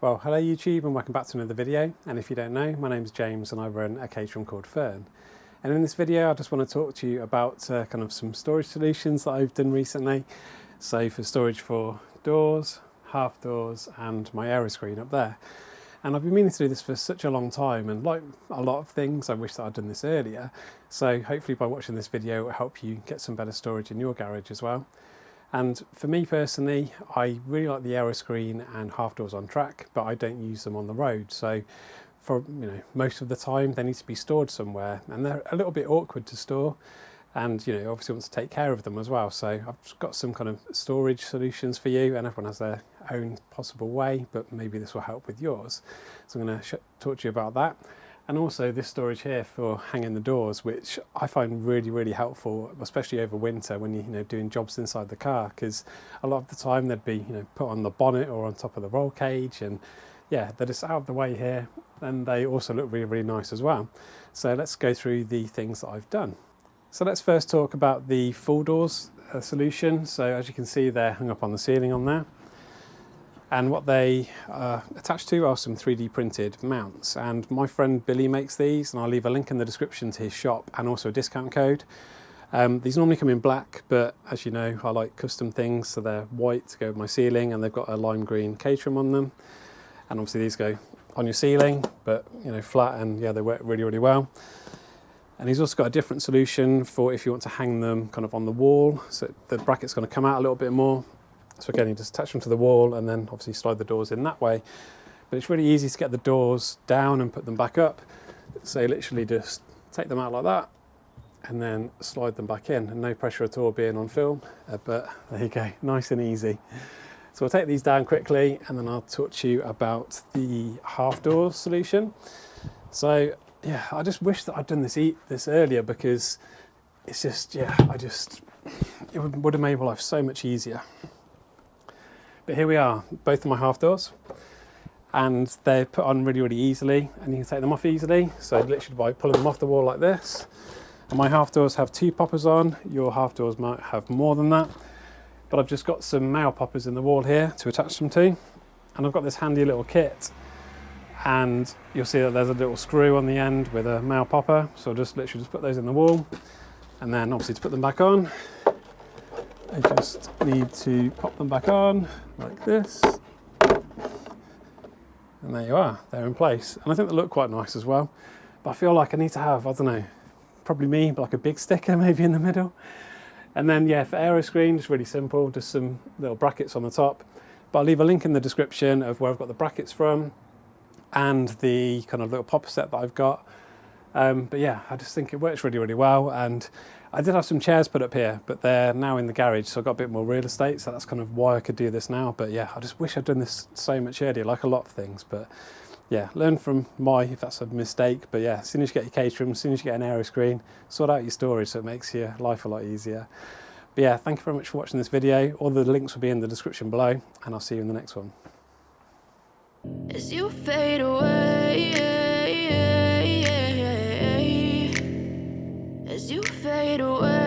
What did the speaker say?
Well, hello YouTube and welcome back to another video. And if you don't know, my name's James and I run a Caterham called Fern. And in this video, I just want to talk to you about kind of some storage solutions that I've done recently. So for storage for doors, half doors and my Aeroscreen up there. And I've been meaning to do this for such a long time, and like a lot of things, I wish that I'd done this earlier. So hopefully by watching this video, it will help you get some better storage in your garage as well. And for me personally, I really like the Aeroscreen and half doors on track, but I don't use them on the road. So for most of the time, they need to be stored somewhere, and they're a little bit awkward to store. And obviously want to take care of them as well. So I've got some kind of storage solutions for you, and everyone has their own possible way, but maybe this will help with yours. So I'm going to talk to you about that. And also this storage here for hanging the doors, which I find really helpful, especially over winter when you're doing jobs inside the car, because a lot of the time they'd be put on the bonnet or on top of the roll cage, and yeah, they're just out of the way here, and they also look really nice as well. So let's go through the things that I've done. So let's first talk about the full doors solution. So as you can see, they're hung up on the ceiling on there. And what they are attached to are some 3D printed mounts. And my friend Billy makes these, and I'll leave a link in the description to his shop and also a discount code. These normally come in black, but as you know, I like custom things, so they're white to go with my ceiling, and they've got a lime green Caterham on them. And obviously these go on your ceiling, but flat, and yeah, they work really well. And he's also got a different solution for if you want to hang them kind of on the wall, so the bracket's going to come out a little bit more. So again, you just attach them to the wall and then obviously slide the doors in that way. But it's really easy to get the doors down and put them back up. So you literally just take them out like that and then slide them back in, and no pressure at all being on film. But there you go, nice and easy. So we'll take these down quickly and then I'll talk to you about the half door solution. So yeah, I just wish that I'd done this earlier, because it's just, yeah, it would have made my life so much easier. But here we are, both of my half doors, and they're put on really easily, and you can take them off easily. So literally by pulling them off the wall like this. And my half doors have 2 poppers on, your half doors might have more than that. But I've just got some male poppers in the wall here to attach them to. And I've got this handy little kit. And you'll see that there's a little screw on the end with a male popper. So I'll just literally put those in the wall. And then obviously to put them back on, I just need to pop them back on like this. And there you are, they're in place. And I think they look quite nice as well. But I feel like I need to have, I don't know, probably me, but like a big sticker maybe in the middle. And then yeah, for Aeroscreen, just really simple, just some little brackets on the top. But I'll leave a link in the description of where I've got the brackets from and the kind of little popper set that I've got. But yeah, I just think it works really well. And I did have some chairs put up here, but they're now in the garage, so I've got a bit more real estate, so that's kind of why I could do this now. But yeah, I just wish I'd done this so much earlier, like a lot of things. But yeah, learn from if that's a mistake. But yeah, as soon as you get your Caterham, as soon as you get an Aeroscreen, sort out your storage so it makes your life a lot easier. But yeah, thank you very much for watching this video. All the links will be in the description below, and I'll see you in the next one. As you fade away, as you fade away.